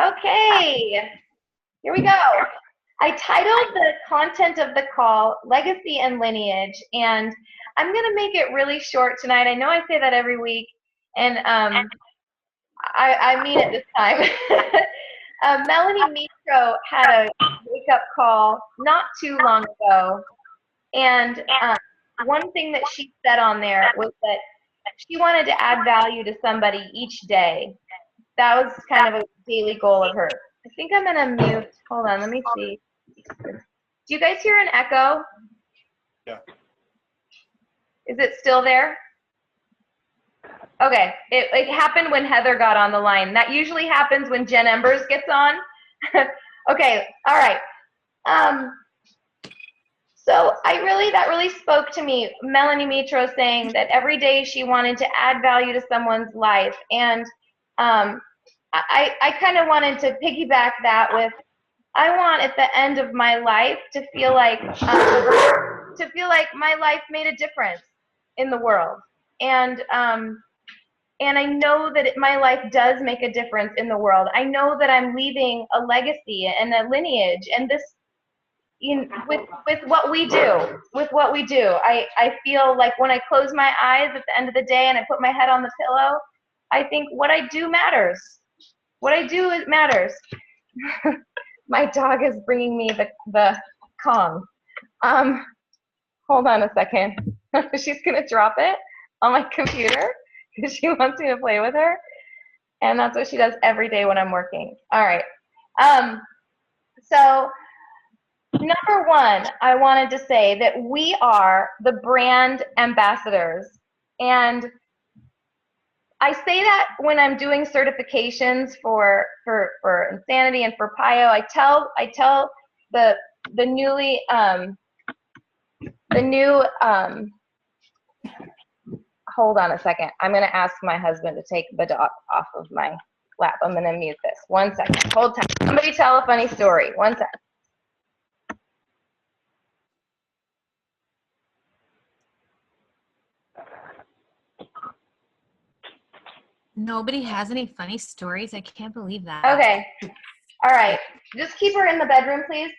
Okay, here we go. I titled the content of the call Legacy and Lineage, and I'm going to make it really short tonight. I know I say that every week, and I mean it this time. Melanie Mitro had a wake-up call not too long ago, and one thing that she said on there was that she wanted to add value to somebody each day. That was kind of a daily goal of hers. I think I'm going to mute. Hold on, let me see. Do you guys hear an echo? Yeah. Is it still there? Okay, it happened when Heather got on the line. That usually happens when Jen Embers gets on. Okay, all right. So that really spoke to me. Melanie Mitro saying that every day she wanted to add value to someone's life, and I kind of wanted to piggyback that with, I want at the end of my life to feel like my life made a difference in the world, and I know that my life does make a difference in the world. I know that I'm leaving a legacy and a lineage, and this, with what we do, I feel like when I close my eyes at the end of the day and I put my head on the pillow, I think what I do matters. What I do, it matters. My dog is bringing me the Kong. Hold on a second. She's gonna drop it on my computer because she wants me to play with her, and that's what she does every day when I'm working. All right. So number one, I wanted to say that we are the brand ambassadors, and I say that when I'm doing certifications for Insanity and for PIO. I tell the new hold on a second. I'm going to ask my husband to take the dog off of my lap. I'm going to mute this. 1 second. Hold tight. Somebody tell a funny story. 1 second. Nobody has any funny stories? I can't believe that. Okay. All right. Just keep her in the bedroom, please.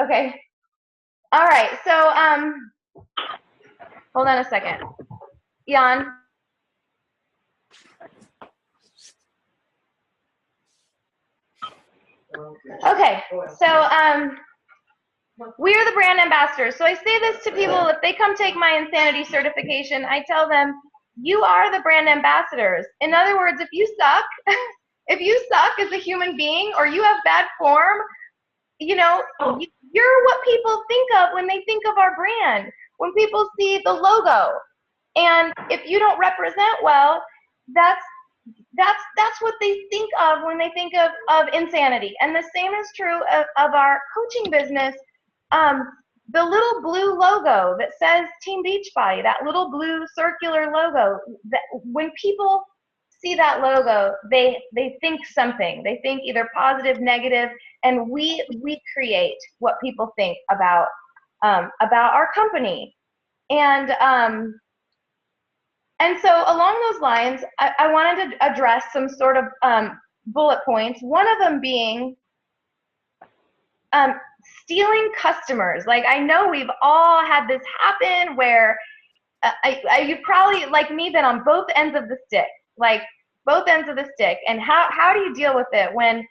Okay. All right. So, hold on a second. Jan. Okay. So, we are the brand ambassadors. So I say this to people, if they come take my Insanity certification, I tell them, you are the brand ambassadors. In other words, if you suck, as a human being, or you have bad form, you're what people think of when they think of our brand, when people see the logo. And if you don't represent well, that's what they think of when they think of Insanity. And the same is true of our coaching business. The little blue logo that says Team Beachbody, that little blue circular logo, that when people see that logo, they think something. They think either positive, negative, and we create what people think about our company. And so along those lines, I wanted to address some sort of bullet points. One of them being stealing customers. Like, I know we've all had this happen where you've probably, like me, been on both ends of the stick, And how do you deal with it when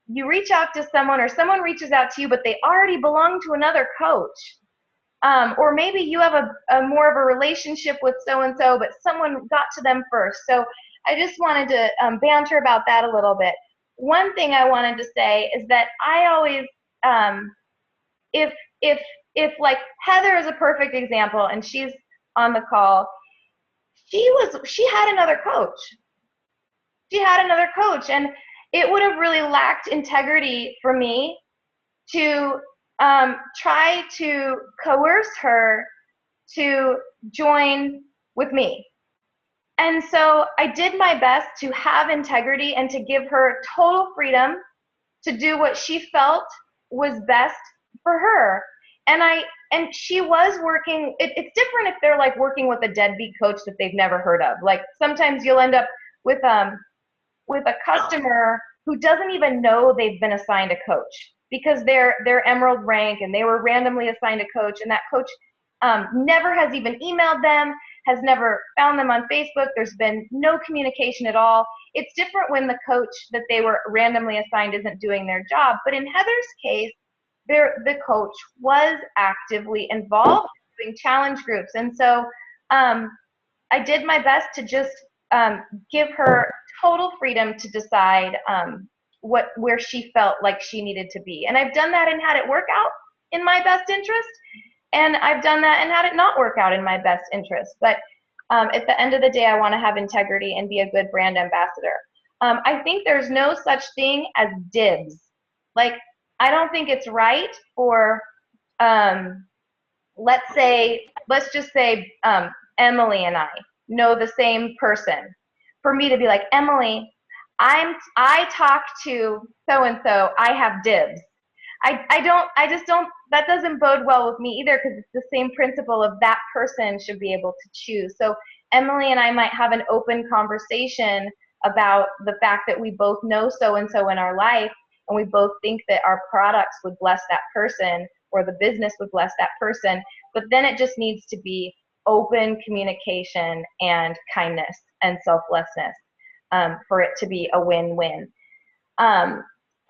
you reach out to someone, or someone reaches out to you, but they already belong to another coach? Or maybe you have a more of a relationship with so-and-so, but someone got to them first. So I just wanted to banter about that a little bit. One thing I wanted to say is that I always, if like Heather is a perfect example, and she's on the call, she had another coach. She had another coach, and it would have really lacked integrity for me to try to coerce her to join with me. And so I did my best to have integrity and to give her total freedom to do what she felt was best for her. And she was working, it's different if they're like working with a deadbeat coach that they've never heard of. Like, sometimes you'll end up with a customer who doesn't even know they've been assigned a coach because they're emerald rank and they were randomly assigned a coach, and that coach never has even emailed them, has never found them on Facebook. There's been no communication at all. It's different when the coach that they were randomly assigned isn't doing their job. But in Heather's case, the coach was actively involved in doing challenge groups. And so I did my best to just give her total freedom to decide where she felt like she needed to be. And I've done that and had it work out in my best interest. And I've done that and had it not work out in my best interest. But at the end of the day, I want to have integrity and be a good brand ambassador. I think there's no such thing as dibs. Like, I don't think it's right for, let's just say Emily and I know the same person. For me to be like, Emily, I talked to so-and-so, I have dibs. I just don't, that doesn't bode well with me either, because it's the same principle of that person should be able to choose. So Emily and I might have an open conversation about the fact that we both know so-and-so in our life, and we both think that our products would bless that person or the business would bless that person. But then it just needs to be open communication and kindness and selflessness for it to be a win-win.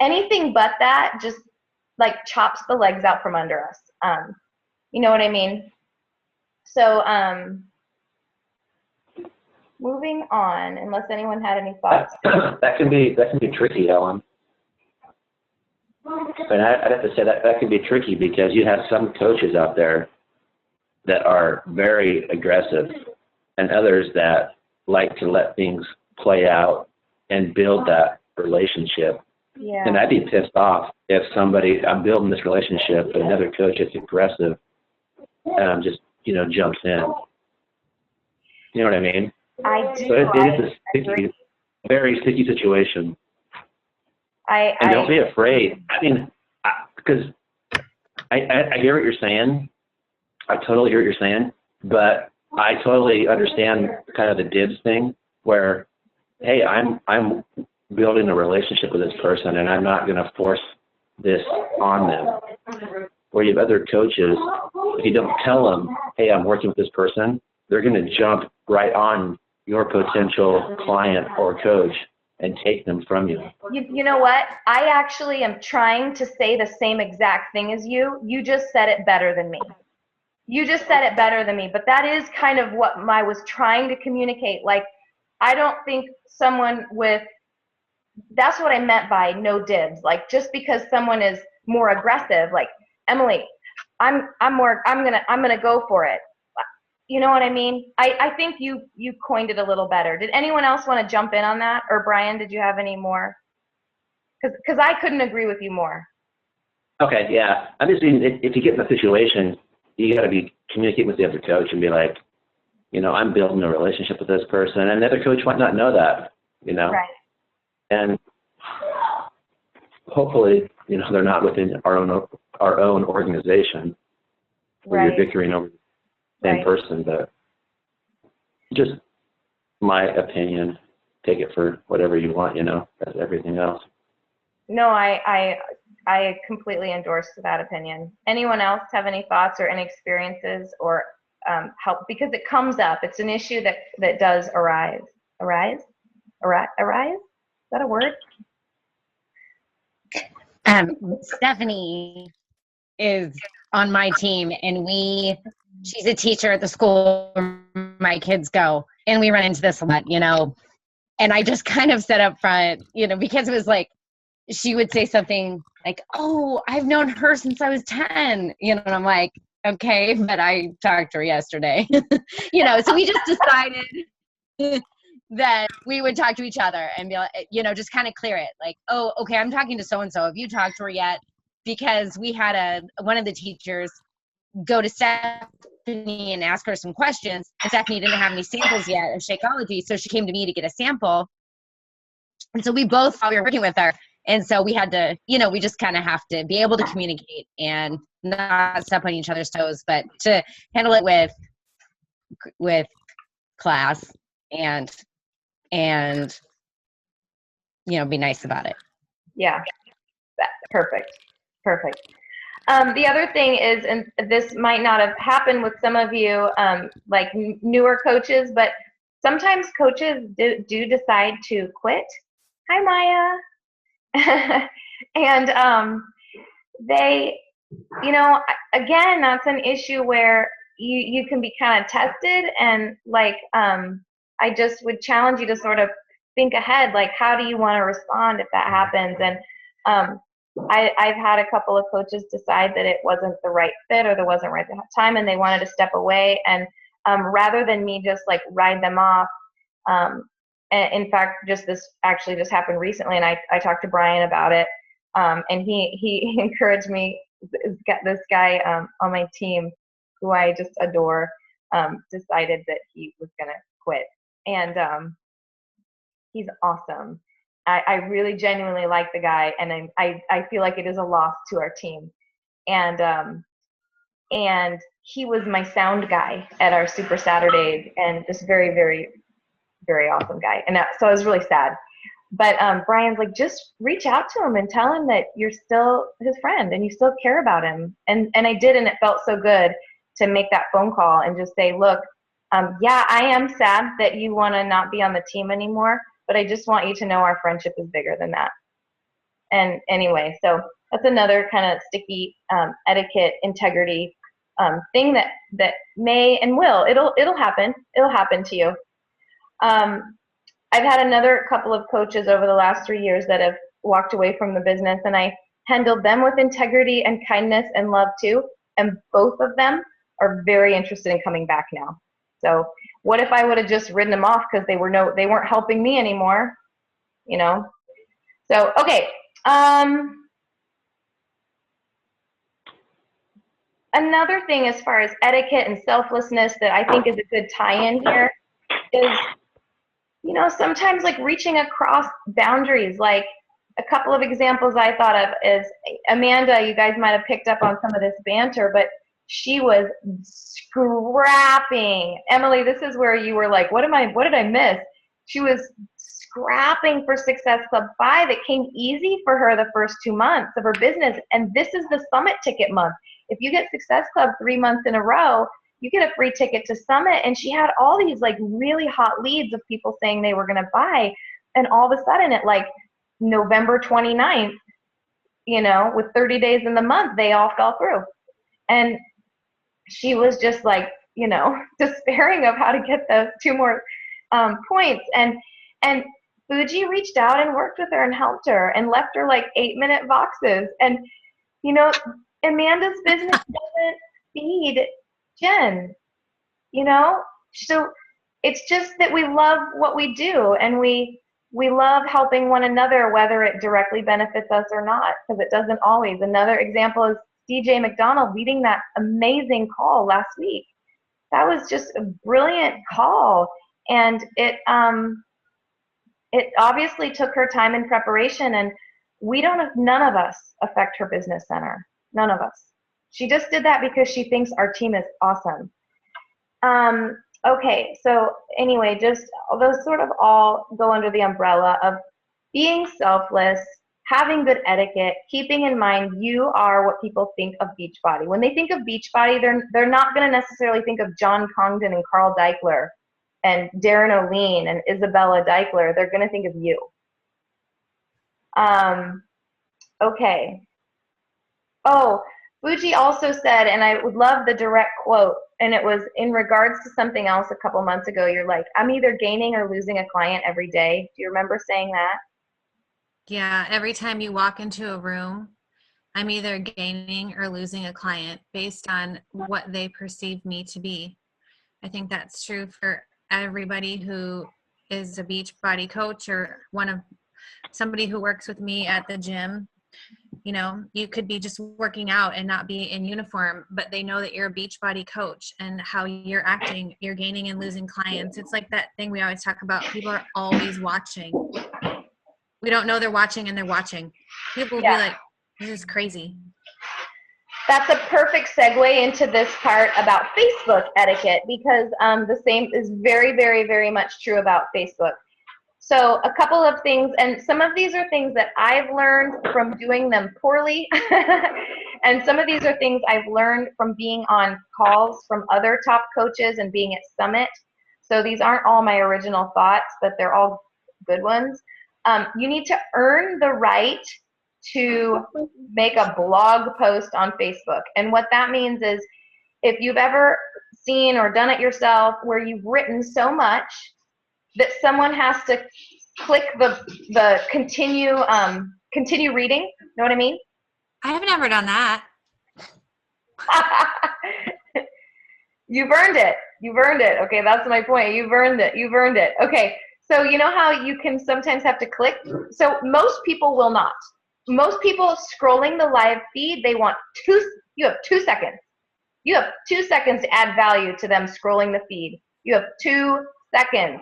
Anything but that just like chops the legs out from under us. You know what I mean? So moving on, unless anyone had any thoughts. That can be tricky, Ellen. And I'd have to say that can be tricky, because you have some coaches out there that are very aggressive and others that like to let things play out and build that relationship. Yeah. And I'd be pissed off if I'm building this relationship, but another coach is aggressive and just, jumps in. You know what I mean? I do. So it is a very sticky situation. And don't be afraid. I mean, because I hear what you're saying. I totally hear what you're saying, but I totally understand kind of the dibs thing where, hey, I'm building a relationship with this person, and I'm not going to force this on them. Where you have other coaches, if you don't tell them, hey, I'm working with this person, they're going to jump right on your potential client or coach and take them from you. You know what? I actually am trying to say the same exact thing as you. You just said it better than me. But that is kind of what I was trying to communicate. Like, I don't think someone that's what I meant by no dibs. Like, just because someone is more aggressive, like, Emily, I'm gonna go for it. You know what I mean? I think you coined it a little better. Did anyone else want to jump in on that? Or Brian, did you have any more? Because I couldn't agree with you more. Okay, yeah. I'm just saying, if you get in a situation, you got to be communicating with the other coach and be like, I'm building a relationship with this person, and the other coach might not know that, Right. And hopefully, they're not within our own organization where Right. you're bickering over the same person. But just my opinion. Take it for whatever you want. That's everything else. No, I completely endorse that opinion. Anyone else have any thoughts or any experiences or help? Because it comes up. It's an issue that does arise. Arise? Is that a word? Stephanie is on my team, and she's a teacher at the school where my kids go, and we run into this a lot, and I just kind of said up front, because it was like, she would say something like, oh, I've known her since I was 10, and I'm like, okay, but I talked to her yesterday, so we just decided that we would talk to each other and be like, just kind of clear it. Like, oh, okay, I'm talking to so-and-so. Have you talked to her yet? Because we had one of the teachers go to Stephanie and ask her some questions, and Stephanie didn't have any samples yet of Shakeology, so she came to me to get a sample. And so we both thought we were working with her. And so we had to, we just kind of have to be able to communicate and not step on each other's toes, but to handle it with class and be nice about it. Yeah. Perfect. The other thing is, and this might not have happened with some of you, like newer coaches, but sometimes coaches do decide to quit. Hi, Maya. And they, again, that's an issue where you can be kind of tested, and like, I just would challenge you to sort of think ahead, like, how do you want to respond if that happens? And I've had a couple of coaches decide that it wasn't the right fit or there wasn't right time, and they wanted to step away. And rather than me just like ride them off, in fact, this actually just happened recently, and I talked to Brian about it, and he encouraged me. This guy on my team, who I just adore, decided that he was going to quit, and he's awesome. I really genuinely like the guy, and I feel like it is a loss to our team. And he was my sound guy at our Super Saturdays, and just very, very, very awesome guy. And so I was really sad. But Brian's like, just reach out to him and tell him that you're still his friend and you still care about him. And I did, and it felt so good to make that phone call and just say, look, yeah, I am sad that you want to not be on the team anymore, but I just want you to know our friendship is bigger than that. And anyway, so that's another kind of sticky etiquette, integrity thing that may and will. It'll happen. It'll happen to you. I've had another couple of coaches over the last 3 years that have walked away from the business, and I handled them with integrity and kindness and love too. And both of them are very interested in coming back now. So what if I would have just ridden them off because they weren't helping me anymore, So, okay. Another thing as far as etiquette and selflessness that I think is a good tie-in here is, sometimes like reaching across boundaries. Like a couple of examples I thought of is Amanda. You guys might have picked up on some of this banter, but she was scrapping. Emily, this is where you were like, what did I miss? She was scrapping for Success Club 5. It came easy for her the first 2 months of her business. And this is the Summit ticket month. If you get Success Club 3 months in a row, you get a free ticket to Summit. And she had all these like really hot leads of people saying they were going to buy. And all of a sudden at like November 29th, with 30 days in the month, they all fell through. And she was just like, despairing of how to get those 2 more points. And Fuji reached out and worked with her and helped her and left her like 8-minute boxes. And, Amanda's business doesn't feed Jen, So it's just that we love what we do, and we love helping one another, whether it directly benefits us or not, because it doesn't always. Another example is DJ McDonald leading that amazing call last week. That was just a brilliant call, and it obviously took her time in preparation, and none of us affect her business center. None of us. She just did that because she thinks our team is awesome. Okay, so anyway, just those sort of all go under the umbrella of being selfless, having good etiquette, keeping in mind you are what people think of Beachbody. When they think of Beachbody, they're not going to necessarily think of John Congdon and Carl Deichler and Darren O'Lean and Isabella Deichler. They're going to think of you. Okay. Oh, Fuji also said, and I would love the direct quote, and it was in regards to something else a couple months ago. You're like, I'm either gaining or losing a client every day. Do you remember saying that? Yeah, every time you walk into a room, I'm either gaining or losing a client based on what they perceive me to be. I think that's true for everybody who is a Beachbody coach or somebody who works with me at the gym. You could be just working out and not be in uniform, but they know that you're a Beachbody coach, and how you're acting, you're gaining and losing clients. It's like that thing we always talk about. People are always watching. We don't know they're watching, and they're watching. People will be like, this is crazy. That's a perfect segue into this part about Facebook etiquette, because the same is very, very, very much true about Facebook. So a couple of things, and some of these are things that I've learned from doing them poorly, and some of these are things I've learned from being on calls from other top coaches and being at Summit. So these aren't all my original thoughts, but they're all good ones. You need to earn the right to make a blog post on Facebook. And what that means is, if you've ever seen or done it yourself where you've written so much that someone has to click the continue reading, know what I mean? I have never done that. You've earned it. You've earned it. Okay, that's my point. You've earned it. You've earned it. Okay, so you know how you can sometimes have to click? So most people will not. Most people scrolling the live feed, they want you have 2 seconds. You have 2 seconds to add value to them scrolling the feed. You have 2 seconds.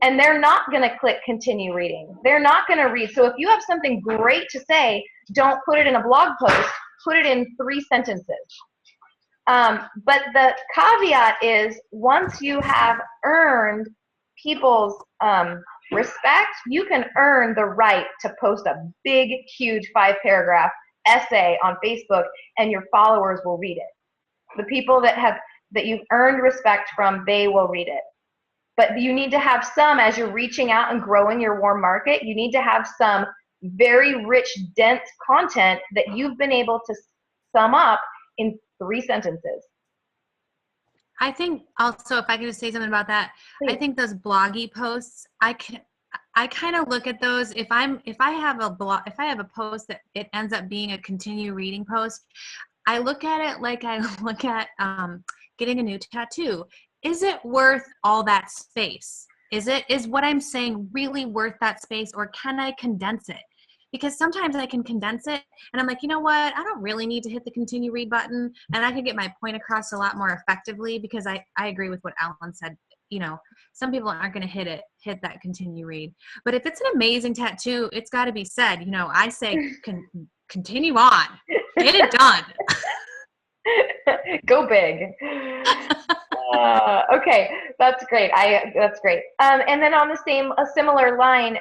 And they're not going to click continue reading. They're not going to read. So if you have something great to say, don't put it in a blog post. Put it in 3 sentences. But the caveat is, once you have earned people's respect, you can earn the right to post a big, huge 5-paragraph essay on Facebook, and your followers will read it. The people that you've earned respect from, they will read it. But you need to have some, as you're reaching out and growing your warm market, you need to have some very rich, dense content that you've been able to sum up in 3 sentences. I think also, if I could just say something about that, Please. I think those bloggy posts, I kind of look at those, if I have a post that it ends up being a continue reading post, I look at it like I look at getting a new tattoo. Is it worth all that space? Is what I'm saying really worth that space, or can I condense it? Because sometimes I can condense it and I'm like, you know what? I don't really need to hit the continue read button, and I can get my point across a lot more effectively, because I agree with what Alan said. You know, some people aren't going to hit that continue read. But if it's an amazing tattoo, it's got to be said. You know, I say continue on. Get it done. Go big. Okay, that's great. That's great. And then on a similar line,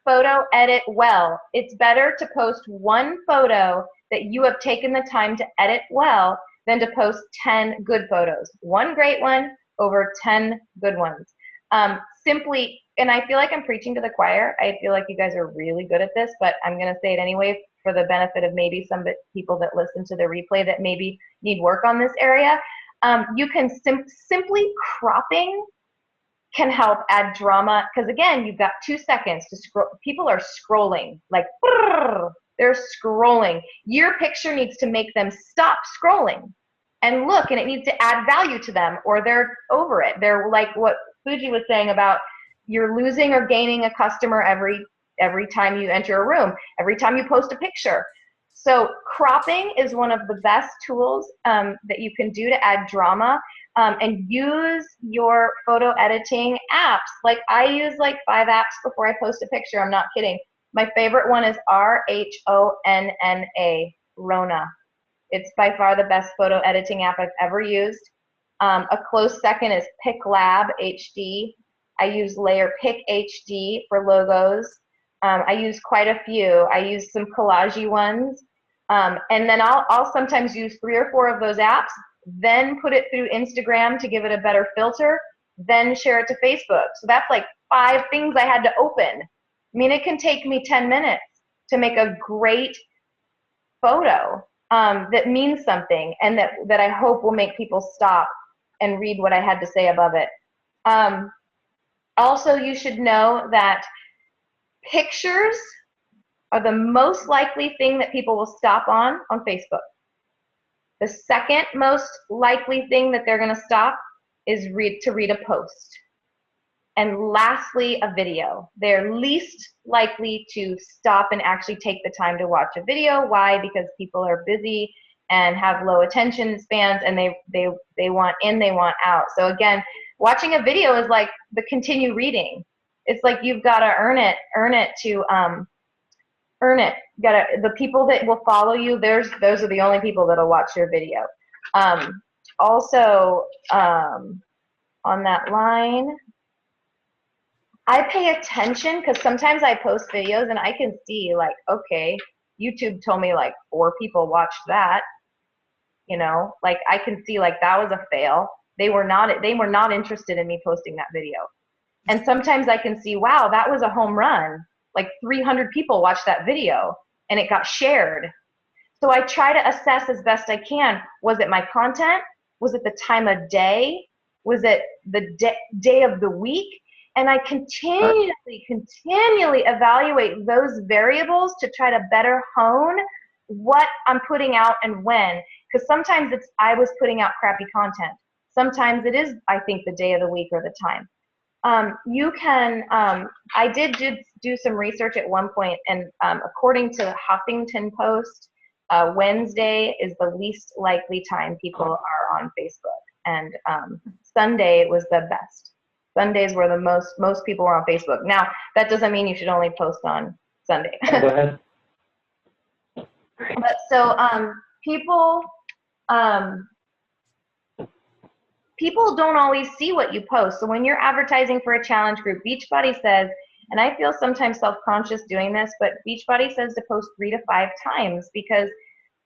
photo edit well. It's better to post 1 photo that you have taken the time to edit well than to post 10 good photos. 1 great one over 10 good ones. Simply, and I feel like I'm preaching to the choir. I feel like you guys are really good at this, but I'm going to say it anyway for the benefit of maybe some people that listen to the replay that maybe need work on this area. You can simply cropping can help add drama, because again, you've got 2 seconds to scroll. People are scrolling, like they're scrolling. Your picture needs to make them stop scrolling and look, and it needs to add value to them, or they're over it. They're like what Fuji was saying about, you're losing or gaining a customer every time you enter a room, every time you post a picture. So cropping is one of the best tools that you can do to add drama, and use your photo editing apps. Like I use like 5 apps before I post a picture. I'm not kidding. My favorite one is RHONNA, Rona. It's by far the best photo editing app I've ever used. A close second is PicLab HD. I use LayerPick HD for logos. I use quite a few. I use some collagey ones. And then I'll sometimes use 3 or 4 of those apps, then put it through Instagram to give it a better filter, then share it to Facebook. So that's like 5 things I had to open. I mean, it can take me 10 minutes to make a great photo that means something, and that I hope will make people stop and read what I had to say above it. Also, you should know that pictures are the most likely thing that people will stop on Facebook. The second most likely thing that they're going to stop is to read a post. And lastly, a video. They're least likely to stop and actually take the time to watch a video. Why? Because people are busy and have low attention spans, and they want in, they want out. So again, watching a video is like the continue reading. It's like you've got to earn it to earn it. The people that will follow you, those are the only people that'll watch your video. Also, on that line, I pay attention because sometimes I post videos and I can see like, okay, YouTube told me like 4 people watched that. You know, like I can see like that was a fail. They were not interested in me posting that video. And sometimes I can see, wow, that was a home run. Like 300 people watched that video and it got shared. So I try to assess as best I can. Was it my content? Was it the time of day? Was it the day of the week? And I continually evaluate those variables to try to better hone what I'm putting out and when. Because sometimes I was putting out crappy content. Sometimes it is, I think, the day of the week or the time. I did do some research at one point, and according to the Huffington Post, Wednesday is the least likely time people are on Facebook, and Sunday was the best. Sundays were the most people were on Facebook. Now, that doesn't mean you should only post on Sunday. Go ahead. But so people don't always see what you post. So when you're advertising for a challenge group, Beachbody says, and I feel sometimes self-conscious doing this, but Beachbody says to post 3 to 5 times because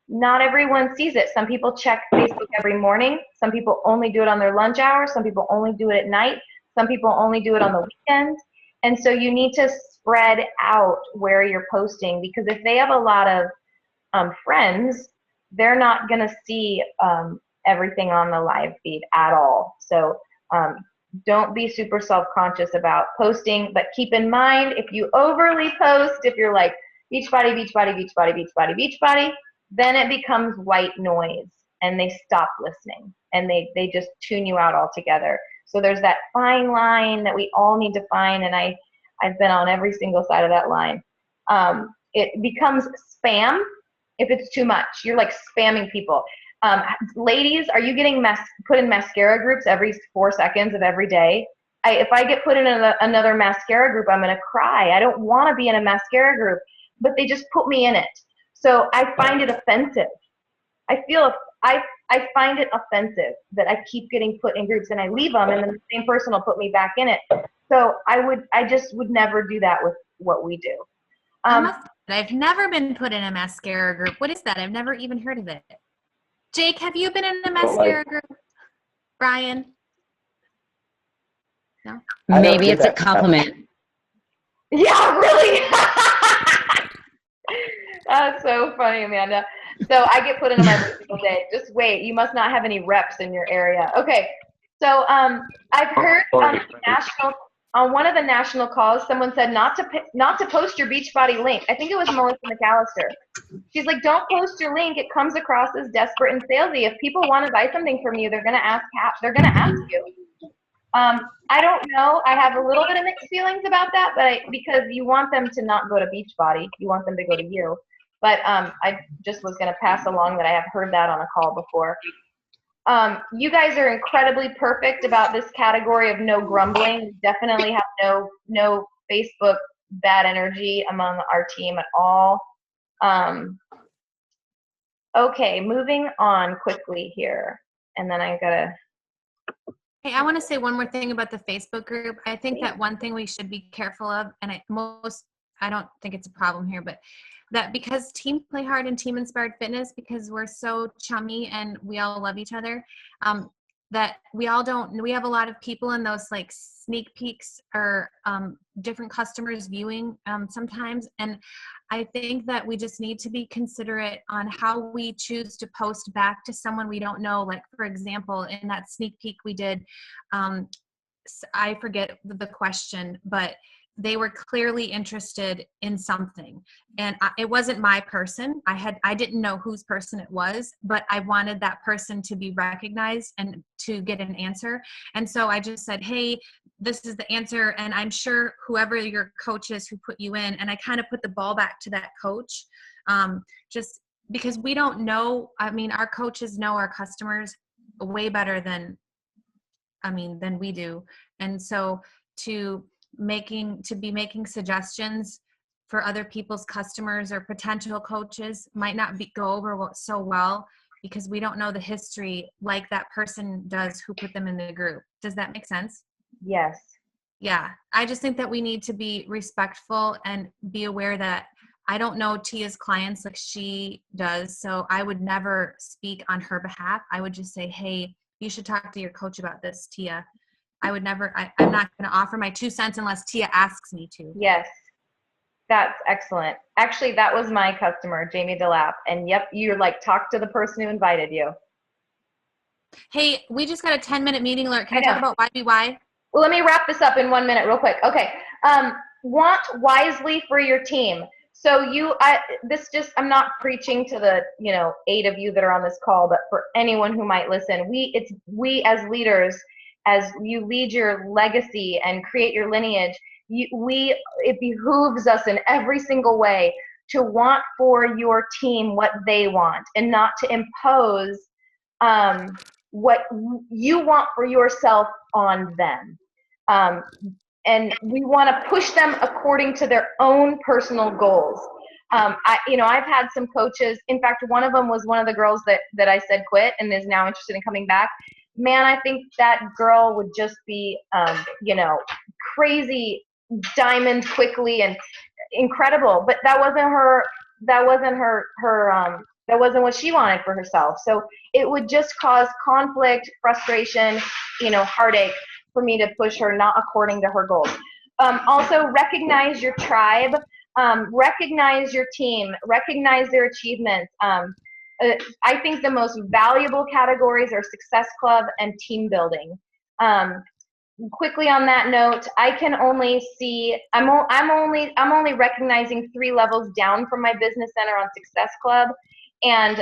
not everyone sees it. Some people check Facebook every morning. Some people only do it on their lunch hour. Some people only do it at night. Some people only do it on the weekend. And so you need to spread out where you're posting, because if they have a lot of friends, they're not going to see everything on the live feed at all. So don't be super self-conscious about posting, but keep in mind, if you overly post, if you're like Beachbody, Beachbody, Beachbody, Beachbody, Beachbody, then it becomes white noise and they stop listening and they just tune you out altogether. So there's that fine line that we all need to find, and I've been on every single side of that line. It becomes spam if it's too much. You're like spamming people. Ladies, are you getting put in mascara groups every 4 seconds of every day? If I get put in another mascara group, I'm going to cry. I don't want to be in a mascara group, but they just put me in it. So I find it offensive. I find it offensive that I keep getting put in groups and I leave them and then the same person will put me back in it. So I just would never do that with what we do. I've never been put in a mascara group. What is that? I've never even heard of it. Jake, have you been in a mascara group? Brian? No? Maybe it's a compliment. Yeah, really? That's so funny, Amanda. So I get put in them every single day. Just wait. You must not have any reps in your area. Okay. So I've heard on one of the national calls, someone said not to post your Beachbody link. I think it was Melissa McAllister. She's like, don't post your link. It comes across as desperate and salesy. If people want to buy something from you, they're gonna ask you. I don't know. I have a little bit of mixed feelings about that, but because you want them to not go to Beachbody, you want them to go to you. But I just was going to pass along that I have heard that on a call before. You guys are incredibly perfect about this category of no grumbling. We definitely have no Facebook bad energy among our team at all. Okay, moving on quickly here, and then I gotta. Hey, I want to say one more thing about the Facebook group. I think that one thing we should be careful of, and I don't think it's a problem here, but that because Team Play Hard and Team Inspired Fitness, because we're so chummy and we all love each other, that we have a lot of people in those like sneak peeks or different customers viewing sometimes. And I think that we just need to be considerate on how we choose to post back to someone we don't know. Like, for example, in that sneak peek we did, I forget the question, but they were clearly interested in something, and it wasn't my person. I didn't know whose person it was, but I wanted that person to be recognized and to get an answer. And so I just said, hey, this is the answer. And I'm sure whoever your coach is who put you in, and I kind of put the ball back to that coach, just because we don't know. I mean, our coaches know our customers way better than we do. And so to be making suggestions for other people's customers or potential coaches might not go over so well, because we don't know the history like that person does who put them in the group. Does that make sense? Yes. Yeah, I just think that we need to be respectful and be aware that I don't know Tia's clients like she does, so I would never speak on her behalf. I would just say, hey, you should talk to your coach about this, Tia. I would never, I'm not going to offer my 2 cents unless Tia asks me to. Yes, that's excellent. Actually, that was my customer, Jamie DeLapp, and yep, you're like, talk to the person who invited you. Hey, we just got a 10-minute meeting alert. Can I talk about YBY? Well, let me wrap this up in 1 minute real quick. Okay. Want wisely for your team. So I'm not preaching to the, 8 of you that are on this call, but for anyone who might listen, we as leaders, as you lead your legacy and create your lineage, it behooves us in every single way to want for your team what they want and not to impose what you want for yourself on them. And we want to push them according to their own personal goals. I've had some coaches. In fact, one of them was one of the girls that I said quit and is now interested in coming back. Man, I think that girl would just be, crazy diamond quickly and incredible. But that wasn't what she wanted for herself. So it would just cause conflict, frustration, heartache for me to push her not according to her goals. Also, recognize your tribe, recognize your team, recognize their achievements. I think the most valuable categories are Success Club and team building. Quickly on that note, I can only see, I'm only recognizing 3 levels down from my business center on Success Club. And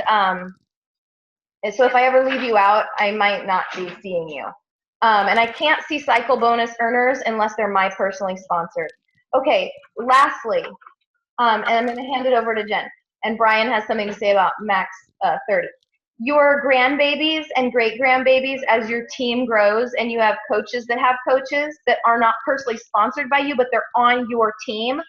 so if I ever leave you out, I might not be seeing you. And I can't see cycle bonus earners unless they're my personally sponsored. Okay, lastly, and I'm going to hand it over to Jen. And Brian has something to say about Max 30. Your grandbabies and great-grandbabies, as your team grows and you have coaches that are not personally sponsored by you, but they're on your team,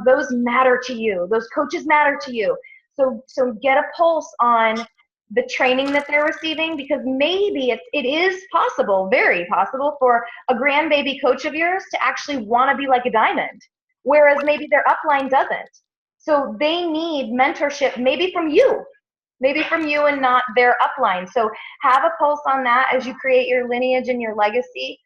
those matter to you. Those coaches matter to you. So get a pulse on the training that they're receiving, because maybe it is possible, very possible, for a grandbaby coach of yours to actually want to be like a diamond, whereas maybe their upline doesn't. So they need mentorship, maybe from you and not their upline. So have a pulse on that as you create your lineage and your legacy.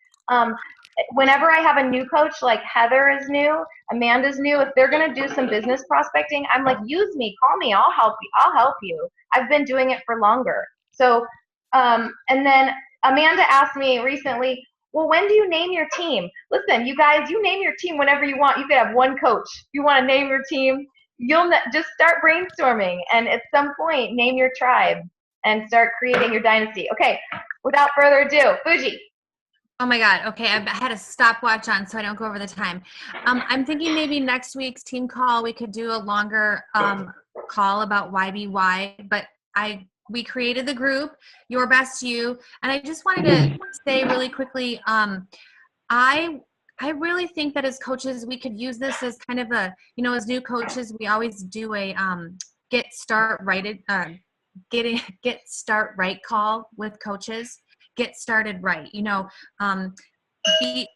Whenever I have a new coach, like Heather is new, Amanda's new, if they're going to do some business prospecting, I'm like, use me, call me, I'll help you. I've been doing it for longer. So, and then Amanda asked me recently, well, when do you name your team? Listen, you guys, you name your team whenever you want. You could have one coach. You want to name your team, you'll just start brainstorming, and at some point, name your tribe and start creating your dynasty. Okay, without further ado, Fuji. Oh my God. Okay. I had a stopwatch on so I don't go over the time. I'm thinking maybe next week's team call, we could do a longer call about YBY, but we created the group, Your Best You. And I just wanted to say really quickly, I really think that as coaches, we could use this as kind of a, as new coaches, we always do a get start right call with coaches. Get started right.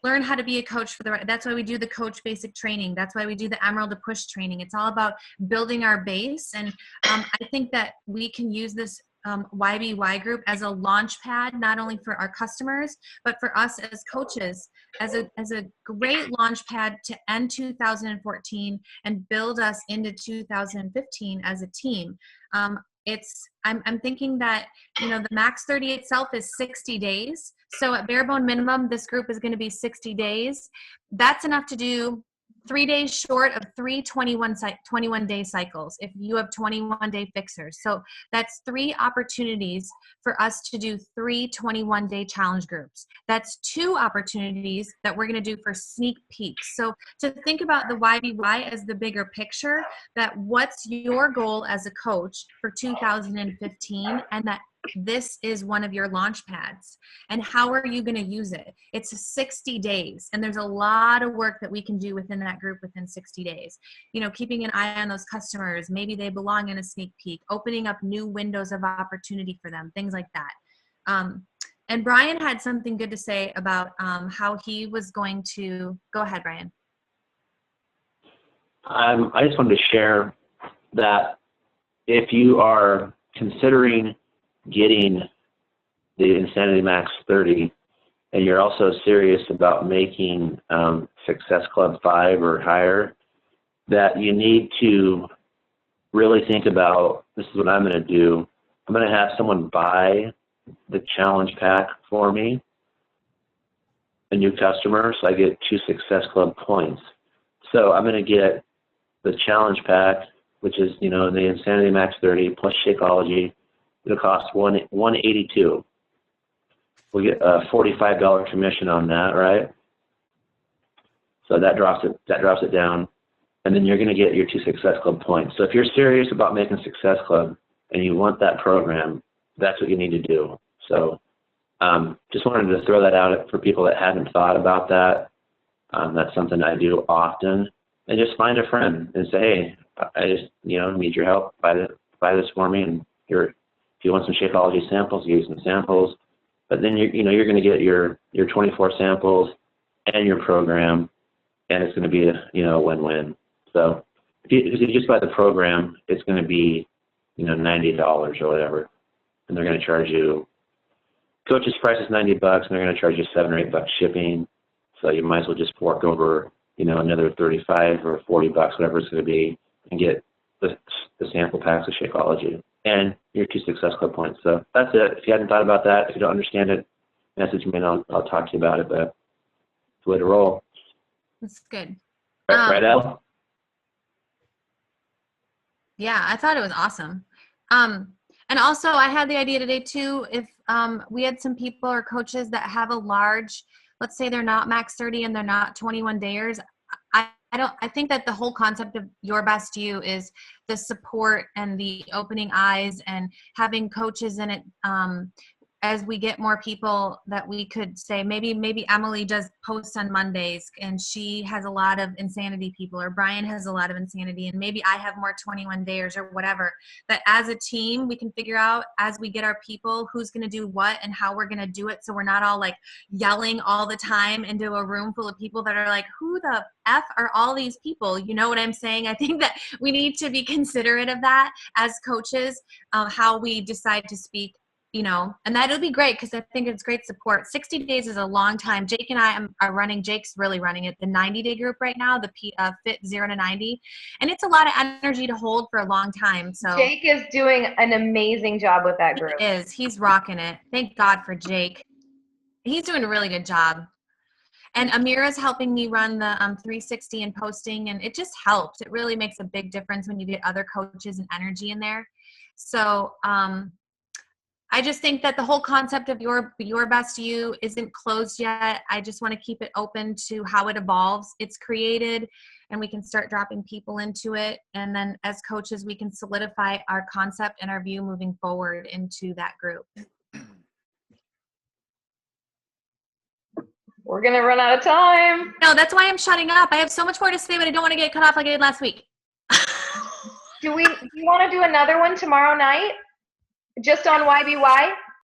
Learn how to be a coach for the right. That's why we do the coach basic training. That's why we do the Emerald to Push training. It's all about building our base. And I think that we can use this YBY group as a launch pad, not only for our customers, but for us as coaches, as a great launch pad to end 2014 and build us into 2015 as a team. I'm thinking that, the Max 30 itself is 60 days. So at bare bone minimum, this group is going to be 60 days. That's enough to do 3 days short of 3 21-day cycles if you have 21-day fixers. So that's 3 opportunities for us to do 3 21-day challenge groups. That's 2 opportunities that we're going to do for sneak peeks. So to think about the YBY as the bigger picture, that what's your goal as a coach for 2015, and that this is one of your launch pads, and how are you going to use it? It's 60 days, and there's a lot of work that we can do within that group within 60 days. Keeping an eye on those customers, maybe they belong in a sneak peek, opening up new windows of opportunity for them, things like that. And Brian had something good to say about how he was going to, go ahead, Brian. I just wanted to share that if you are considering getting the Insanity Max 30 and you're also serious about making Success Club 5 or higher, that you need to really think about, this is what I'm going to do. I'm going to have someone buy the challenge pack for me, a new customer, so I get 2 Success Club points. So I'm going to get the challenge pack, which is, you know, the Insanity Max 30 plus Shakeology. It'll cost $182. We'll get a $45 commission on that, right? So that drops it down, and then you're going to get your 2 Success Club points. So if you're serious about making Success Club and you want that program, that's what you need to do. So just wanted to throw that out for people that hadn't thought about that. That's something I do often. And just find a friend and say, hey, I just, you know, need your help. Buy this for me. And if you want some Shakeology samples, use some samples. But then you're going to get your 24 samples and your program, and it's going to be a win-win. So if you just buy the program, it's going to be $90 or whatever, and they're going to charge you. Coach's price is $90, and they're going to charge you $7 or $8 shipping. So you might as well just fork over another $35 or $40, whatever it's going to be, and get the sample packs of Shakeology and your 2 Success Club points. So that's it. If you hadn't thought about that, if you don't understand it, message me and I'll talk to you about it. But it's the way to roll. That's good. Right, Al? Yeah, I thought it was awesome. And also, I had the idea today too, if we had some people or coaches that have a large, let's say they're not max 30 and they're not 21 dayers, I think that the whole concept of Your Best You is the support and the opening eyes and having coaches in it. As we get more people that we could say, maybe Emily does posts on Mondays and she has a lot of insanity people, or Brian has a lot of insanity, and maybe I have more 21 dayers or whatever, that as a team we can figure out as we get our people who's going to do what and how we're going to do it, so we're not all like yelling all the time into a room full of people that are like, who the F are all these people? You know what I'm saying? I think that we need to be considerate of that as coaches, how we decide to speak. And that'll be great because I think it's great support. 60 days is a long time. Jake and I are running, Jake's really running it, the 90-day group right now, the Fit 0 to 90. And it's a lot of energy to hold for a long time. So Jake is doing an amazing job with that group. He is. He's rocking it. Thank God for Jake. He's doing a really good job. And Amira's helping me run the 360 and posting, and it just helps. It really makes a big difference when you get other coaches and energy in there. So, I just think that the whole concept of your best you isn't closed yet. I just want to keep it open to how it evolves. It's created and we can start dropping people into it. And then as coaches, we can solidify our concept and our view moving forward into that group. We're going to run out of time. No, that's why I'm shutting up. I have so much more to say, but I don't want to get cut off like I did last week. Do you want to do another one tomorrow night? Just on YBY?